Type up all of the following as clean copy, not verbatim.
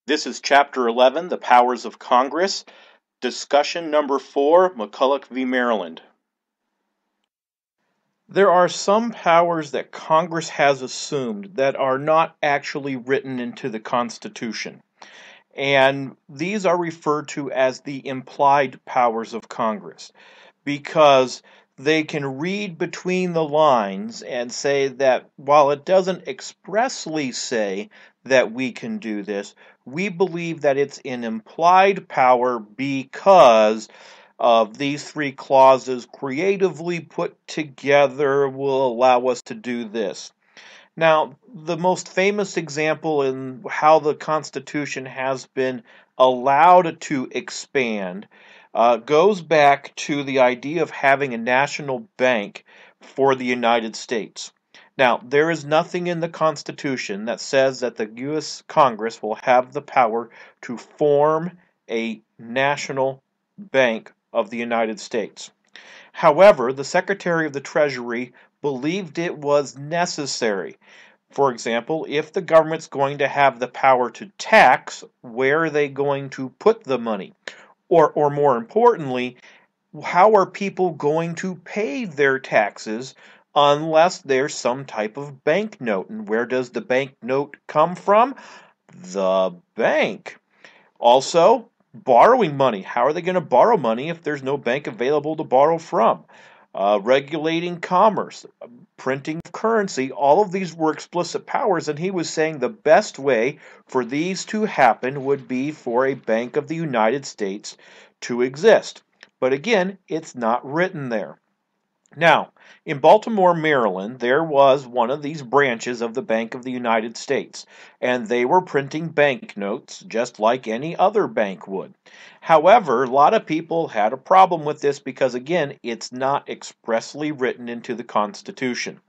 This is Chapter 11, The Powers of Congress. Discussion number 4, McCulloch v. Maryland. There are some powers that Congress has assumed that are not actually written into the Constitution. And these are referred to as the implied powers of Congress, because they can read between the lines and say that while it doesn't expressly say that we can do this, we believe that it's an implied power because of these three clauses creatively put together will allow us to do this. Now, the most famous example in how the Constitution has been allowed to expand goes back to the idea of having a national bank for the United States. Now, there is nothing in the Constitution that says that the U.S. Congress will have the power to form a national bank of the United States. However, the Secretary of the Treasury believed it was necessary. For example, if the government's going to have the power to tax, where are they going to put the money? Or more importantly, how are people going to pay their taxes unless there's some type of banknote? And where does the banknote come from? The bank. Also, borrowing money. How are they going to borrow money if there's no bank available to borrow from? Regulating commerce, printing currency, all of these were explicit powers, and he was saying the best way for these to happen would be for a Bank of the United States to exist. But again, it's not written there. Now, in Baltimore, Maryland, there was one of these branches of the Bank of the United States, and they were printing banknotes just like any other bank would. However, a lot of people had a problem with this because, again, it's not expressly written into the Constitution.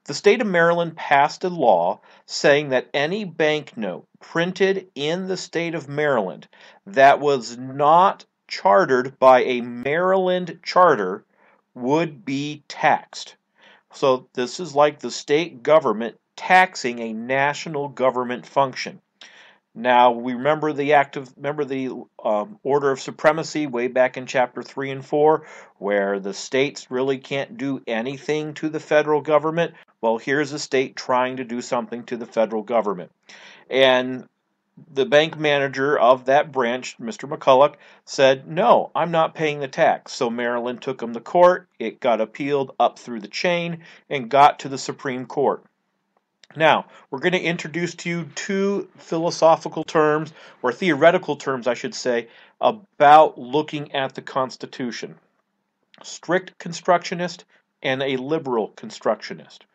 The state of Maryland passed a law saying that any banknote printed in the state of Maryland that was not chartered by a Maryland charter would be taxed. So this is like the state government taxing a national government function. Now we remember the order of supremacy way back in chapter 3 and 4, where the states really can't do anything to the federal government. Well, here's a state trying to do something to the federal government. And the bank manager of that branch, Mr. McCulloch, said, no, I'm not paying the tax. So Maryland took him to court. It got appealed up through the chain and got to the Supreme Court. Now, we're going to introduce to you two philosophical terms, or theoretical terms, I should say, about looking at the Constitution. Strict constructionist and a liberal constructionist.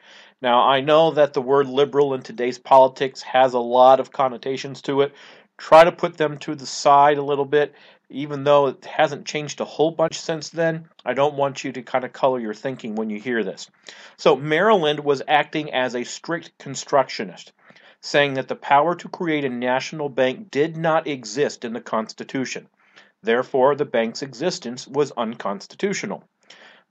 Now, I know that the word liberal in today's politics has a lot of connotations to it. Try to put them to the side a little bit, even though it hasn't changed a whole bunch since then. I don't want you to kind of color your thinking when you hear this. So, Maryland was acting as a strict constructionist, saying that the power to create a national bank did not exist in the Constitution. Therefore, the bank's existence was unconstitutional.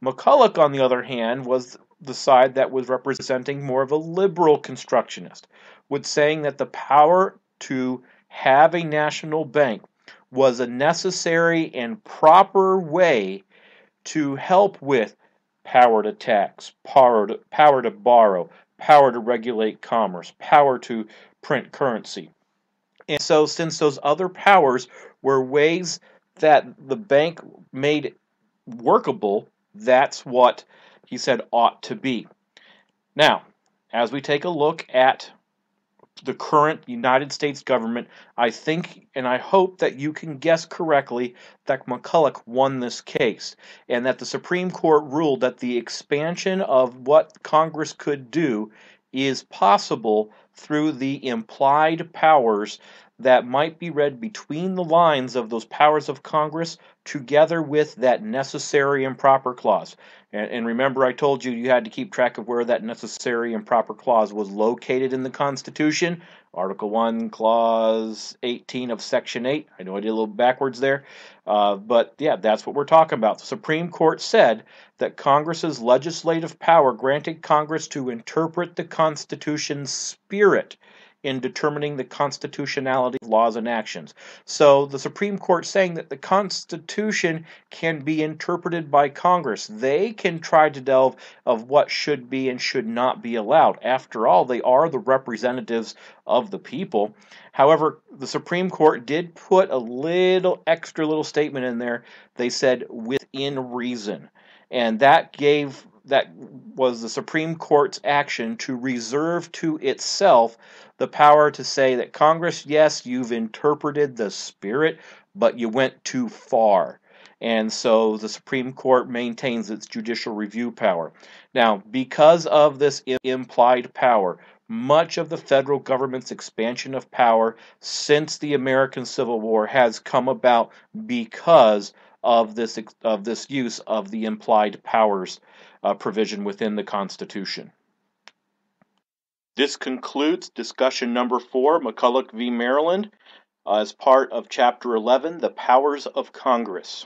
McCulloch, on the other hand, was the side that was representing more of a liberal constructionist, with saying that the power to have a national bank was a necessary and proper way to help with power to tax, power to borrow, power to regulate commerce, power to print currency. And so since those other powers were ways that the bank made workable, that's what he said ought to be. Now, as we take a look at the current United States government, I think and I hope that you can guess correctly that McCulloch won this case, and that the Supreme Court ruled that the expansion of what Congress could do is possible through the implied powers that might be read between the lines of those powers of Congress together with that necessary and proper clause. And remember, I told you had to keep track of where that necessary and proper clause was located in the Constitution. Article 1, Clause 18 of Section 8. I know I did a little backwards there. But yeah, that's what we're talking about. The Supreme Court said that Congress's legislative power granted Congress to interpret the Constitution's spirit in determining the constitutionality of laws and actions. So the Supreme Court saying that the Constitution can be interpreted by Congress. They can try to delve of what should be and should not be allowed. After all, they are the representatives of the people. However, the Supreme Court did put a little extra little statement in there. They said within reason. And that was the Supreme Court's action to reserve to itself the power to say that Congress, yes, you've interpreted the spirit, but you went too far. And so the Supreme Court maintains its judicial review power. Now, because of this implied power, much of the federal government's expansion of power since the American Civil War has come about because of this use of the implied powers provision within the Constitution. This concludes discussion number 4, McCulloch v. Maryland, as part of Chapter 11, The Powers of Congress.